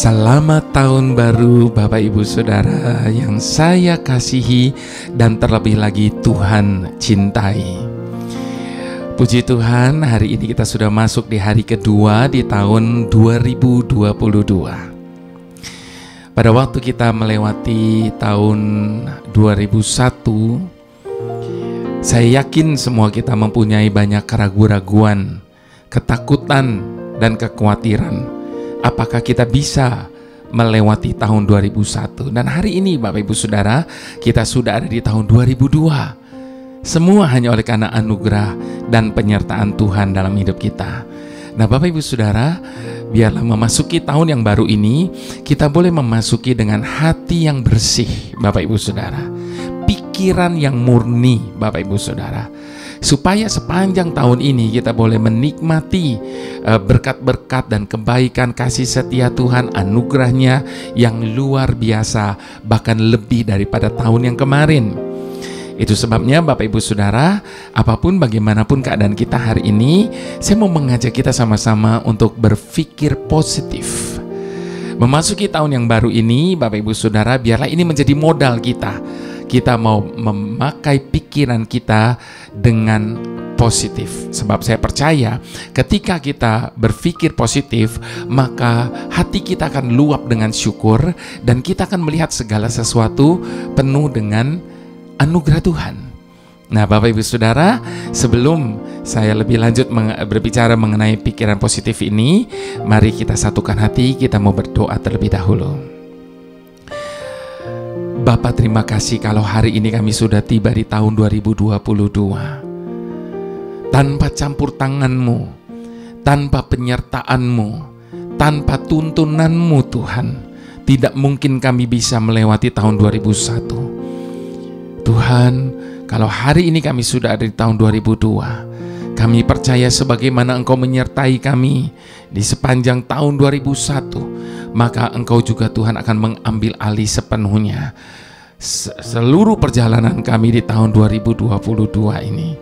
Selamat tahun baru Bapak Ibu Saudara yang saya kasihi dan terlebih lagi Tuhan cintai. Puji Tuhan, hari ini kita sudah masuk di hari kedua di tahun 2022. Pada waktu kita melewati tahun 2001, saya yakin semua kita mempunyai banyak keraguan-raguan, ketakutan dan kekhawatiran. Apakah kita bisa melewati tahun 2001? Dan hari ini Bapak Ibu Saudara, kita sudah ada di tahun 2002. Semua hanya oleh karena anugerah dan penyertaan Tuhan dalam hidup kita. Nah Bapak Ibu Saudara, biarlah memasuki tahun yang baru ini, kita boleh memasuki dengan hati yang bersih Bapak Ibu Saudara, pikiran yang murni Bapak Ibu Saudara, supaya sepanjang tahun ini kita boleh menikmati berkat-berkat dan kebaikan kasih setia Tuhan, anugerahnya yang luar biasa, bahkan lebih daripada tahun yang kemarin. Itu sebabnya Bapak Ibu Saudara, apapun bagaimanapun keadaan kita hari ini, saya mau mengajak kita sama-sama untuk berpikir positif. Memasuki tahun yang baru ini Bapak Ibu Saudara, biarlah ini menjadi modal kita. Kita mau memakai pikiran kita dengan positif. Sebab saya percaya ketika kita berpikir positif, maka hati kita akan luap dengan syukur, dan kita akan melihat segala sesuatu penuh dengan anugerah Tuhan. Nah Bapak Ibu Saudara, sebelum saya lebih lanjut berbicara mengenai pikiran positif ini, mari kita satukan hati, kita mau berdoa terlebih dahulu. Bapa, terima kasih kalau hari ini kami sudah tiba di tahun 2022. Tanpa campur tangan-Mu, tanpa penyertaan-Mu, tanpa tuntunan-Mu Tuhan, tidak mungkin kami bisa melewati tahun 2001. Tuhan, kalau hari ini kami sudah ada di tahun 2002, kami percaya sebagaimana Engkau menyertai kami di sepanjang tahun 2001, maka Engkau juga Tuhan akan mengambil alih sepenuhnya seluruh perjalanan kami di tahun 2022 ini.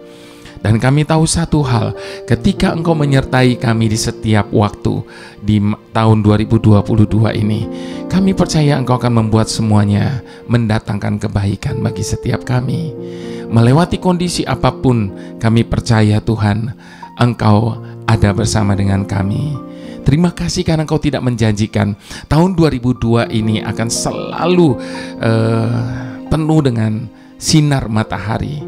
Dan kami tahu satu hal, ketika Engkau menyertai kami di setiap waktu di tahun 2022 ini, kami percaya Engkau akan membuat semuanya mendatangkan kebaikan bagi setiap kami. Melewati kondisi apapun, kami percaya Tuhan, Engkau ada bersama dengan kami. Terima kasih karena Engkau tidak menjanjikan tahun 2002 ini akan selalu penuh dengan sinar matahari.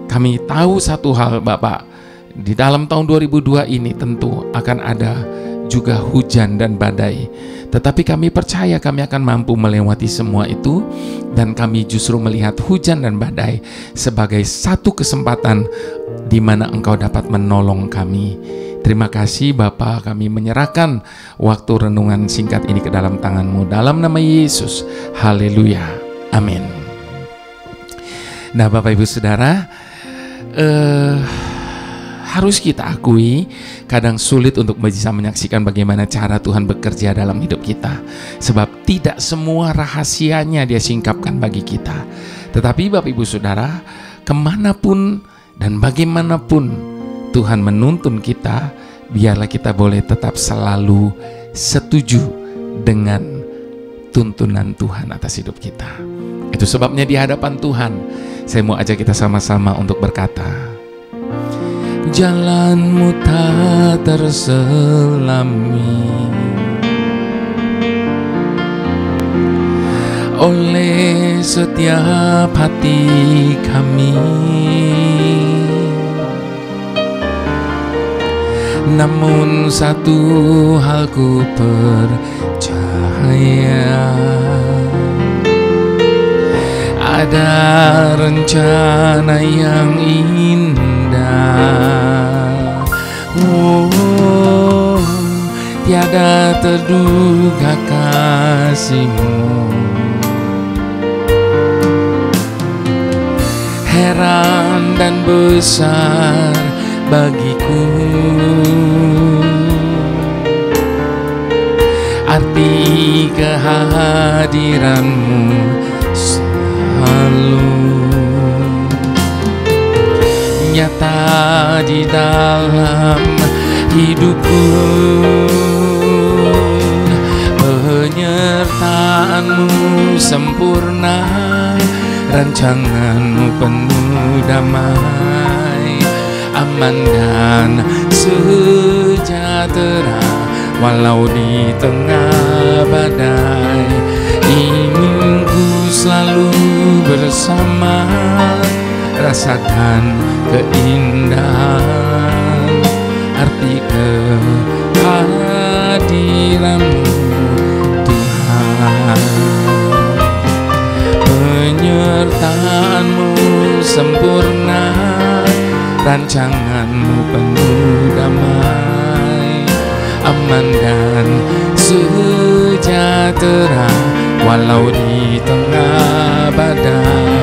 Kami tahu satu hal Bapak, di dalam tahun 2002 ini tentu akan ada juga hujan dan badai. Tetapi kami percaya kami akan mampu melewati semua itu, dan kami justru melihat hujan dan badai sebagai satu kesempatan di mana Engkau dapat menolong kami. Terima kasih Bapa, kami menyerahkan waktu renungan singkat ini ke dalam tangan-Mu, dalam nama Yesus. Haleluya, amin. Nah Bapak Ibu Saudara, harus kita akui kadang sulit untuk bisa menyaksikan bagaimana cara Tuhan bekerja dalam hidup kita. Sebab tidak semua rahasianya Dia singkapkan bagi kita. Tetapi Bapak Ibu Saudara, kemanapun dan bagaimanapun Tuhan menuntun kita, biarlah kita boleh tetap selalu setuju dengan tuntunan Tuhan atas hidup kita. Itu sebabnya di hadapan Tuhan, saya mau ajak kita sama-sama untuk berkata, jalan-Mu tak terselami oleh setiap hati kami. Namun satu hal ku percaya, ada rencana yang indah. Oh, tiada terduga kasih-Mu, heran dan besar bagiku. Arti kehadiran-Mu selalu nyata di dalam hidupku. Penyertaan-Mu sempurna, rancangan-Mu penuh damai, aman dan sejahtera walau di tengah badai. Ingin ku selalu bersama, rasakan keindahan arti kehadiran-Mu Tuhan. Penyertaan-Mu sempurna, rancangan-Mu penuh damai, aman dan sejahtera walau di tengah badai.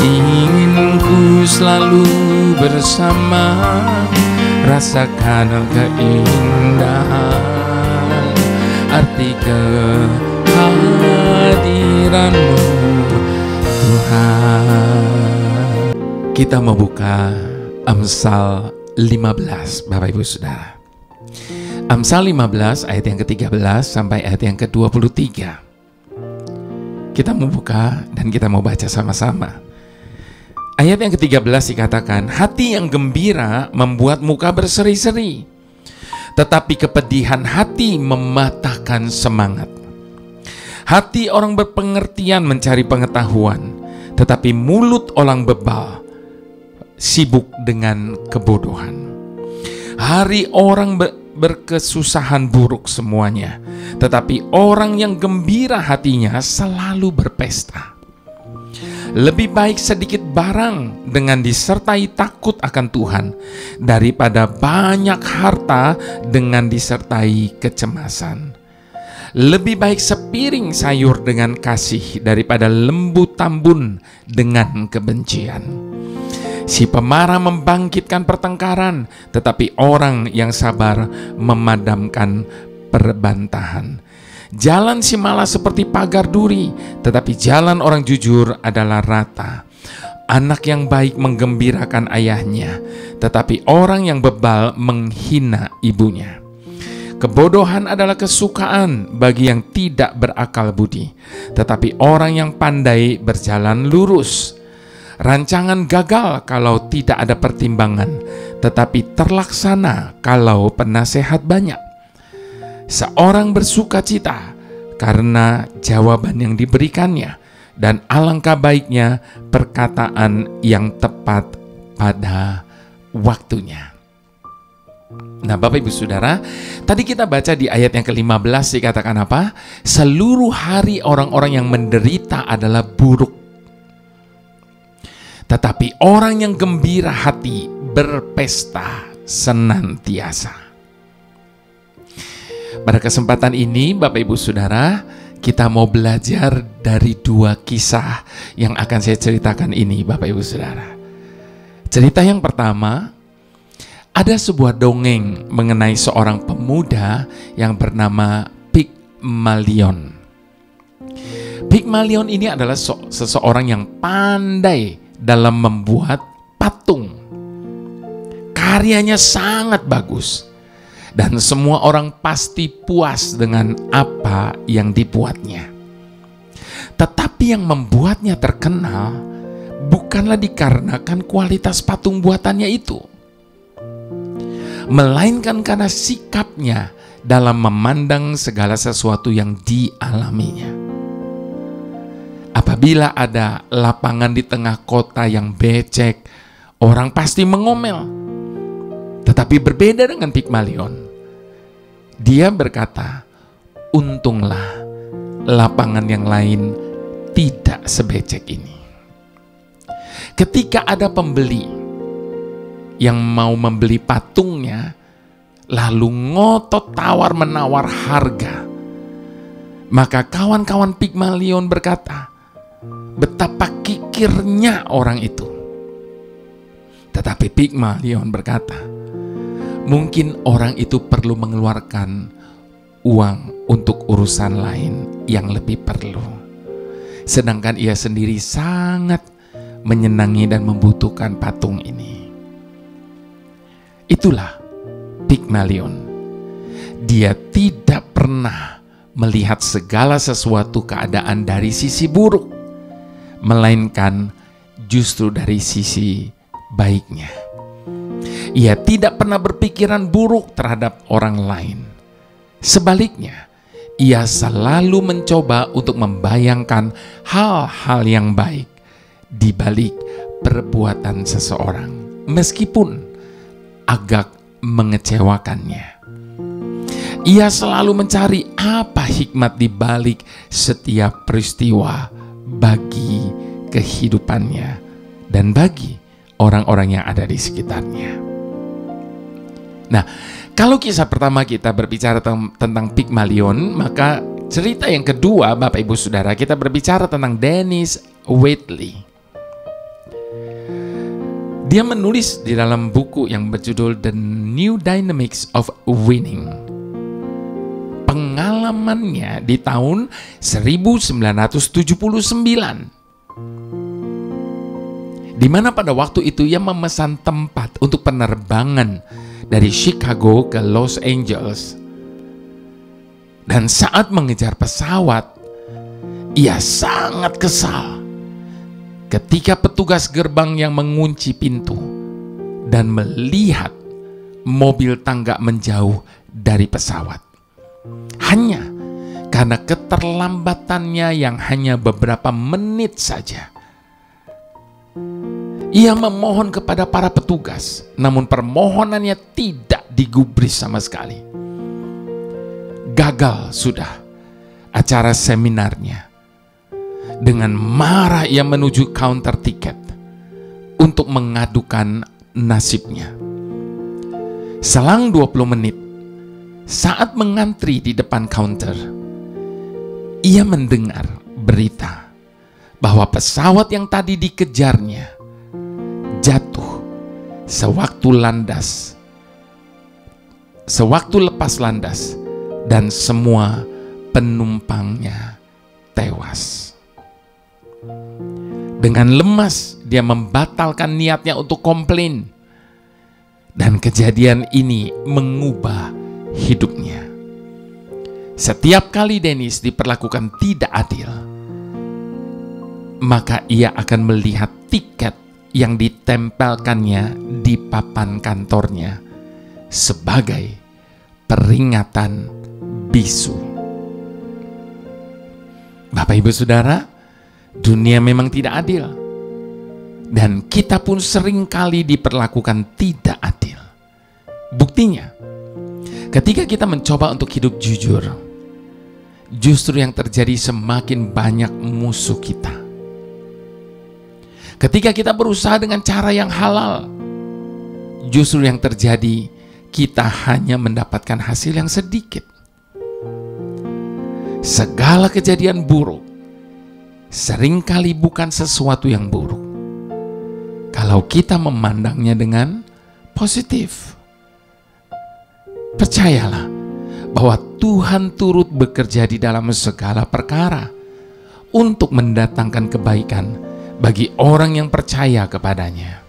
Ingin ku selalu bersama, rasakan keindahan arti kehadiran-Mu Tuhan. Kita mau buka Amsal 15, Bapak Ibu Saudara. Amsal 15 ayat yang ke-13 sampai ayat yang ke-23. Kita mau buka dan kita mau baca sama-sama. Ayat yang ke-13 dikatakan, hati yang gembira membuat muka berseri-seri, tetapi kepedihan hati mematahkan semangat. Hati orang berpengertian mencari pengetahuan, tetapi mulut orang bebal sibuk dengan kebodohan. Hari orang berkesusahan buruk semuanya, tetapi orang yang gembira hatinya selalu berpesta. Lebih baik sedikit barang dengan disertai takut akan Tuhan daripada banyak harta dengan disertai kecemasan. Lebih baik sepiring sayur dengan kasih daripada lembu tambun dengan kebencian. Si pemarah membangkitkan pertengkaran, tetapi orang yang sabar memadamkan perbantahan. Jalan si malas seperti pagar duri, tetapi jalan orang jujur adalah rata. Anak yang baik menggembirakan ayahnya, tetapi orang yang bebal menghina ibunya. Kebodohan adalah kesukaan bagi yang tidak berakal budi, tetapi orang yang pandai berjalan lurus. Rancangan gagal kalau tidak ada pertimbangan, tetapi terlaksana kalau penasehat banyak. Seorang bersuka cita karena jawaban yang diberikannya, dan alangkah baiknya perkataan yang tepat pada waktunya. Nah, Bapak Ibu Saudara, tadi kita baca di ayat yang ke-15 dikatakan apa? Seluruh hari orang-orang yang menderita adalah buruk, tetapi orang yang gembira hati berpesta senantiasa. Pada kesempatan ini, Bapak Ibu Saudara, kita mau belajar dari dua kisah yang akan saya ceritakan ini, Bapak Ibu Saudara. Cerita yang pertama, ada sebuah dongeng mengenai seorang pemuda yang bernama Pygmalion. Pygmalion ini adalah seseorang yang pandai dalam membuat patung. Karyanya sangat bagus, dan semua orang pasti puas dengan apa yang dibuatnya. Tetapi yang membuatnya terkenal bukanlah dikarenakan kualitas patung buatannya itu, melainkan karena sikapnya dalam memandang segala sesuatu yang dialaminya. Apabila ada lapangan di tengah kota yang becek, orang pasti mengomel. Tetapi berbeda dengan Pygmalion. Dia berkata, untunglah lapangan yang lain tidak sebecek ini. Ketika ada pembeli yang mau membeli patungnya, lalu ngotot tawar-menawar harga, maka kawan-kawan Pygmalion berkata, betapa kikirnya orang itu. Tetapi Pygmalion berkata, mungkin orang itu perlu mengeluarkan uang untuk urusan lain yang lebih perlu. Sedangkan ia sendiri sangat menyenangi dan membutuhkan patung ini. Itulah Pygmalion. Dia tidak pernah melihat segala sesuatu keadaan dari sisi buruk, melainkan justru dari sisi baiknya. Ia tidak pernah berpikiran buruk terhadap orang lain. Sebaliknya, ia selalu mencoba untuk membayangkan hal-hal yang baik di balik perbuatan seseorang, meskipun agak mengecewakannya. Ia selalu mencari apa hikmat di balik setiap peristiwa bagi kehidupannya dan bagi orang-orang yang ada di sekitarnya. Nah, kalau kisah pertama kita berbicara tentang Pygmalion, maka cerita yang kedua, Bapak Ibu Saudara, kita berbicara tentang Dennis Waitley. Dia menulis di dalam buku yang berjudul The New Dynamics of Winning. Pengalamannya di tahun 1979. Di mana pada waktu itu ia memesan tempat untuk penerbangan dari Chicago ke Los Angeles. Dan saat mengejar pesawat, ia sangat kesal ketika petugas gerbang yang mengunci pintu dan melihat mobil tangga menjauh dari pesawat. Hanya karena keterlambatannya yang hanya beberapa menit saja. Ia memohon kepada para petugas, namun permohonannya tidak digubris sama sekali. Gagal sudah acara seminarnya. Dengan marah ia menuju counter tiket untuk mengadukan nasibnya. Selang 20 menit, saat mengantri di depan counter, ia mendengar berita bahwa pesawat yang tadi dikejarnya jatuh sewaktu lepas landas dan semua penumpangnya tewas. Dengan lemas dia membatalkan niatnya untuk komplain, dan kejadian ini mengubah hidupnya. Setiap kali Dennis diperlakukan tidak adil, maka ia akan melihat tiket yang ditempelkannya di papan kantornya sebagai peringatan bisu. Bapak Ibu Saudara, dunia memang tidak adil, dan kita pun seringkali diperlakukan tidak adil. Buktinya, ketika kita mencoba untuk hidup jujur, justru yang terjadi semakin banyak musuh kita. Ketika kita berusaha dengan cara yang halal, justru yang terjadi kita hanya mendapatkan hasil yang sedikit. Segala kejadian buruk seringkali bukan sesuatu yang buruk kalau kita memandangnya dengan positif. Percayalah bahwa Tuhan turut bekerja di dalam segala perkara untuk mendatangkan kebaikan bagi orang yang percaya kepadanya.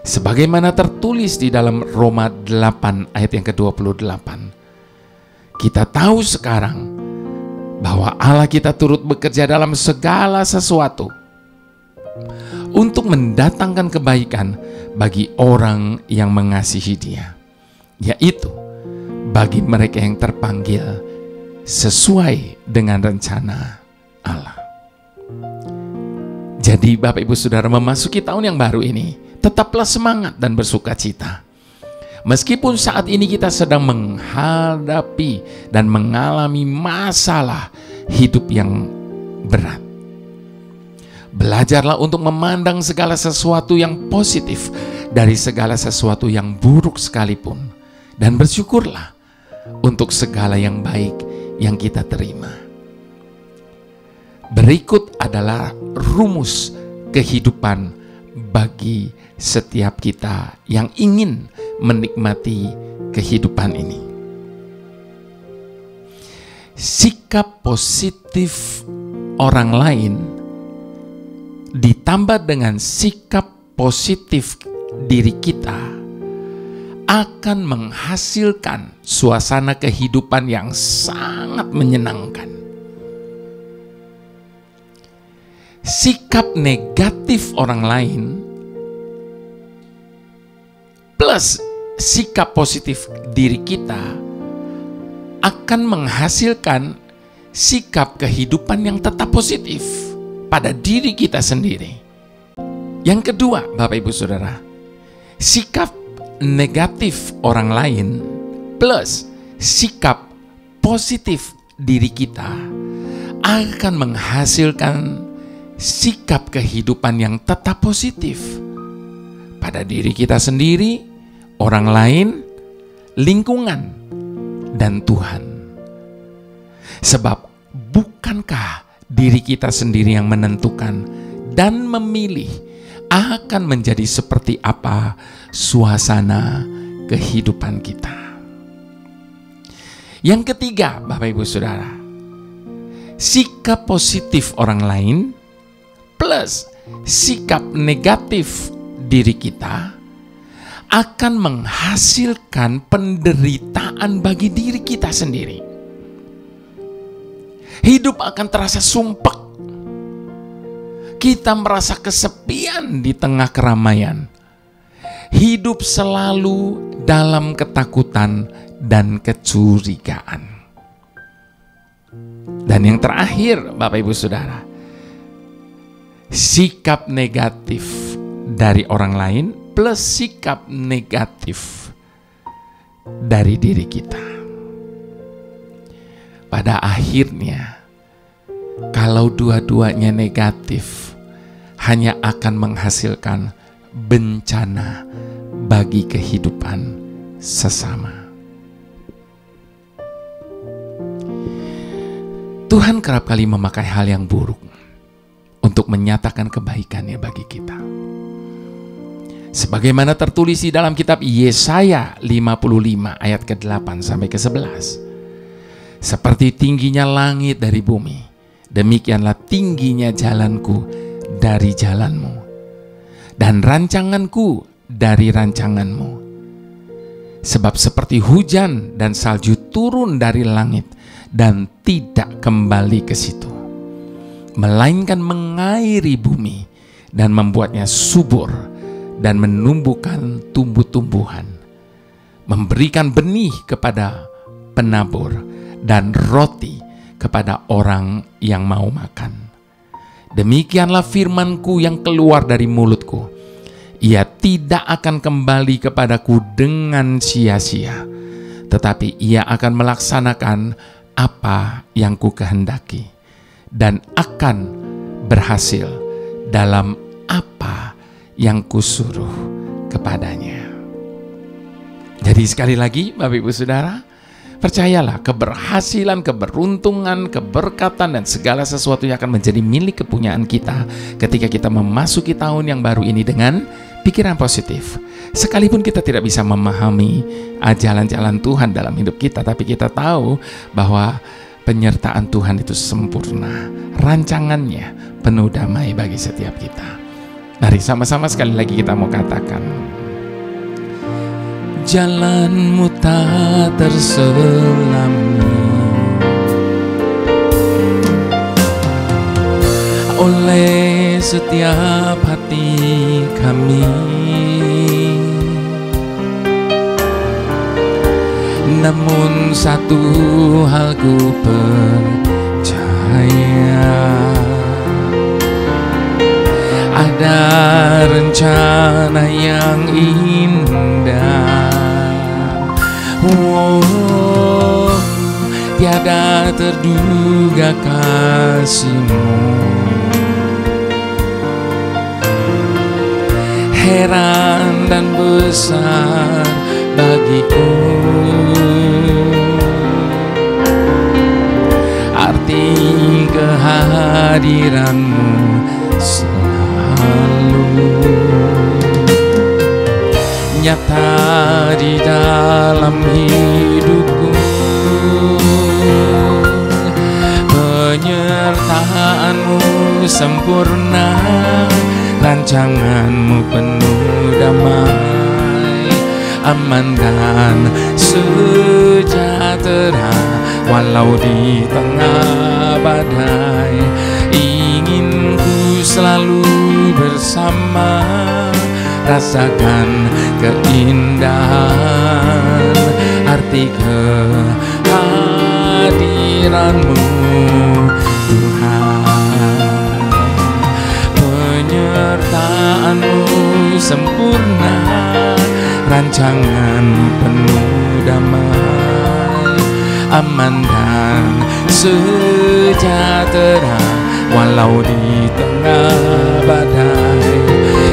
Sebagaimana tertulis di dalam Roma 8 ayat yang ke-28. Kita tahu sekarang bahwa Allah kita turut bekerja dalam segala sesuatu untuk mendatangkan kebaikan bagi orang yang mengasihi Dia, yaitu bagi mereka yang terpanggil sesuai dengan rencana Allah. Jadi Bapak Ibu Saudara, memasuki tahun yang baru ini, tetaplah semangat dan bersuka cita. Meskipun saat ini kita sedang menghadapi dan mengalami masalah hidup yang berat. Belajarlah untuk memandang segala sesuatu yang positif dari segala sesuatu yang buruk sekalipun. Dan bersyukurlah untuk segala yang baik yang kita terima. Berikut adalah rumus kehidupan bagi setiap kita yang ingin menikmati kehidupan ini. Sikap positif orang lain ditambah dengan sikap positif diri kita akan menghasilkan suasana kehidupan yang sangat menyenangkan. Sikap negatif orang lain plus sikap positif diri kita akan menghasilkan sikap kehidupan yang tetap positif pada diri kita sendiri. Yang kedua, Bapak Ibu Saudara, sikap negatif orang lain plus sikap positif diri kita akan menghasilkan sikap kehidupan yang tetap positif pada diri kita sendiri, orang lain, lingkungan, dan Tuhan. Sebab bukankah diri kita sendiri yang menentukan dan memilih akan menjadi seperti apa suasana kehidupan kita. Yang ketiga, Bapak Ibu Saudara, sikap positif orang lain plus sikap negatif diri kita akan menghasilkan penderitaan bagi diri kita sendiri. Hidup akan terasa sumpek. Kita merasa kesepian di tengah keramaian. Hidup selalu dalam ketakutan dan kecurigaan. Dan yang terakhir, Bapak Ibu Saudara, sikap negatif dari orang lain plus sikap negatif dari diri kita. Pada akhirnya, kalau dua-duanya negatif, hanya akan menghasilkan bencana bagi kehidupan sesama. Tuhan kerap kali memakai hal yang buruk untuk menyatakan kebaikannya bagi kita. Sebagaimana tertulis di dalam kitab Yesaya 55 ayat ke-8 sampai ke-11. Seperti tingginya langit dari bumi, demikianlah tingginya jalanku dari jalanmu, dan rancanganku dari rancanganmu. Sebab seperti hujan dan salju turun dari langit dan tidak kembali ke situ, melainkan mengairi bumi dan membuatnya subur dan menumbuhkan tumbuh-tumbuhan, memberikan benih kepada penabur dan roti kepada orang yang mau makan. Demikianlah firmanku yang keluar dari mulutku. Ia tidak akan kembali kepadaku dengan sia-sia, tetapi ia akan melaksanakan apa yang ku kehendaki dan akan berhasil dalam apa yang kusuruh kepadanya. Jadi sekali lagi, Bapak Ibu Saudara, percayalah, keberhasilan, keberuntungan, keberkatan, dan segala sesuatu yang akan menjadi milik kepunyaan kita ketika kita memasuki tahun yang baru ini dengan pikiran positif. Sekalipun kita tidak bisa memahami jalan-jalan Tuhan dalam hidup kita, tapi kita tahu bahwa penyertaan Tuhan itu sempurna. Rancangannya penuh damai bagi setiap kita. Mari sama-sama sekali lagi kita mau katakan, jalanmu tak terselami oleh setiap hati kami, namun satu hal ku percaya, ada rencana yang indah. Oh, tiada terduga kasih-Mu, heran dan besar bagiku. Arti kehadiran-Mu selalu nyata di dalam hidupku. Penyertaan-Mu sempurna, rancangan-Mu penuh damai. aman dan sejahtera walau di tengah badai. Ingin ku selalu bersama, rasakan keindahan arti kehadiran-Mu Tuhan. Penyertaan-Mu sempurna, rancangan penuh damai, aman dan sejahtera walau di tengah badai.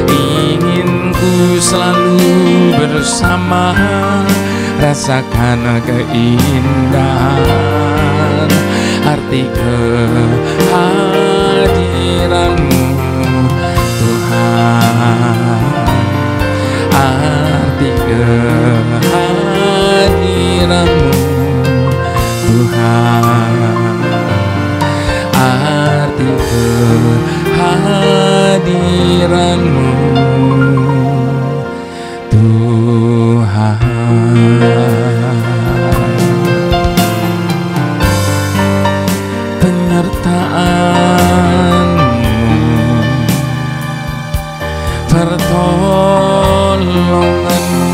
Ingin ku selalu bersama, rasakan keindahan arti kehadiran-Mu Tuhan. Arti kehadiran-Mu Tuhan. Arti kehadiran-Mu Tuhan. Penyertaan-Mu, pertolongan-Mu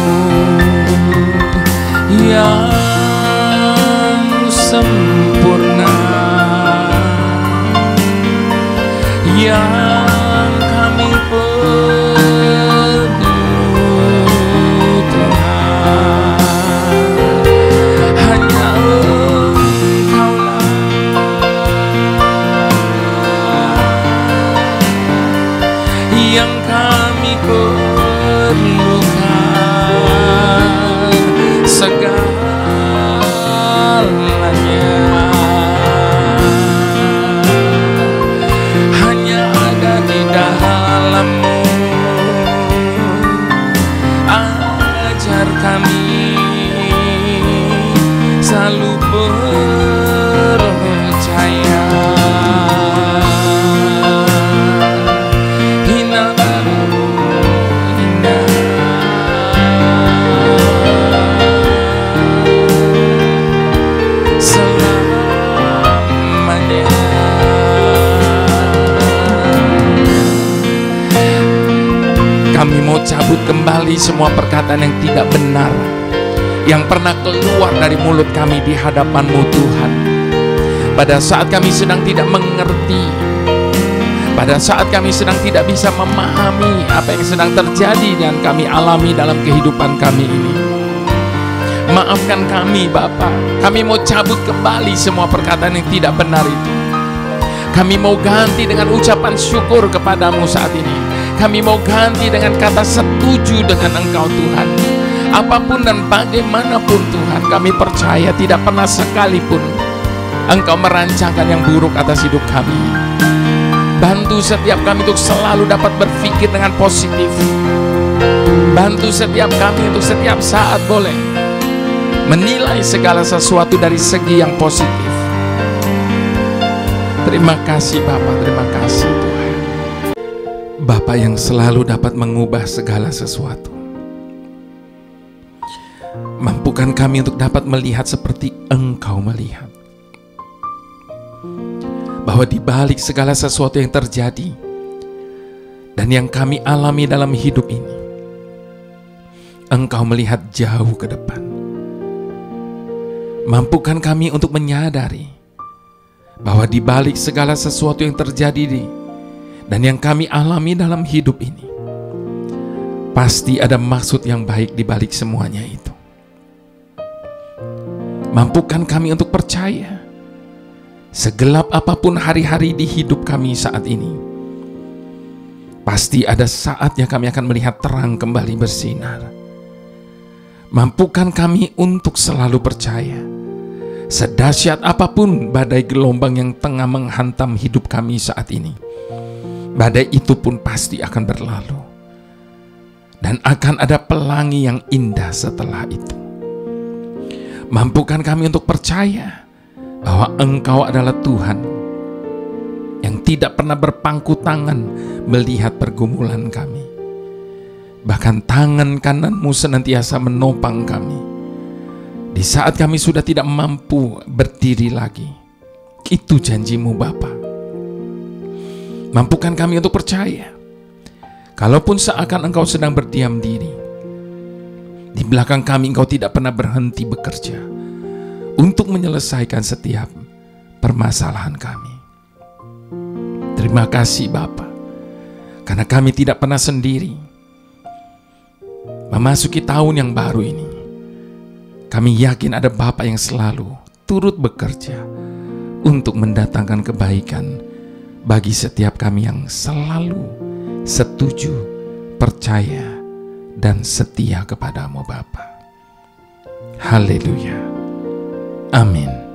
yang sempurna, yang kami perlu Tuhan. Hanya Engkau-lah yang kami perlukan, segalanya hanya ada di dalam-Mu. Ajar kami selalu percaya, kami mau cabut kembali semua perkataan yang tidak benar yang pernah keluar dari mulut kami di hadapan-Mu Tuhan. Pada saat kami sedang tidak mengerti, pada saat kami sedang tidak bisa memahami apa yang sedang terjadi dan kami alami dalam kehidupan kami ini. Maafkan kami Bapa, kami mau cabut kembali semua perkataan yang tidak benar itu. Kami mau ganti dengan ucapan syukur kepada-Mu saat ini. Kami mau ganti dengan kata setuju dengan Engkau Tuhan. Apapun dan bagaimanapun Tuhan, kami percaya tidak pernah sekalipun Engkau merancangkan yang buruk atas hidup kami. Bantu setiap kami untuk selalu dapat berpikir dengan positif. Bantu setiap kami untuk setiap saat boleh menilai segala sesuatu dari segi yang positif. Terima kasih Bapa, terima kasih Tuhan. Bapa yang selalu dapat mengubah segala sesuatu. Mampukan kami untuk dapat melihat seperti Engkau melihat. Bahwa di balik segala sesuatu yang terjadi dan yang kami alami dalam hidup ini, Engkau melihat jauh ke depan. Mampukan kami untuk menyadari bahwa di balik segala sesuatu yang terjadi dan yang kami alami dalam hidup ini, pasti ada maksud yang baik di balik semuanya itu. Mampukan kami untuk percaya, segelap apapun hari-hari di hidup kami saat ini, pasti ada saatnya kami akan melihat terang kembali bersinar. Mampukan kami untuk selalu percaya, sedahsyat apapun badai gelombang yang tengah menghantam hidup kami saat ini, badai itu pun pasti akan berlalu. Dan akan ada pelangi yang indah setelah itu. Mampukan kami untuk percaya bahwa Engkau adalah Tuhan yang tidak pernah berpangku tangan melihat pergumulan kami. Bahkan tangan kanan-Mu senantiasa menopang kami di saat kami sudah tidak mampu berdiri lagi. Itu janji-Mu Bapa. Mampukan kami untuk percaya, kalaupun seakan Engkau sedang berdiam diri, di belakang kami Engkau tidak pernah berhenti bekerja untuk menyelesaikan setiap permasalahan kami. Terima kasih Bapa, karena kami tidak pernah sendiri. Memasuki tahun yang baru ini, kami yakin ada Bapa yang selalu turut bekerja untuk mendatangkan kebaikan bagi setiap kami yang selalu setuju, percaya, dan setia kepadamu Bapa. Haleluya. Amin.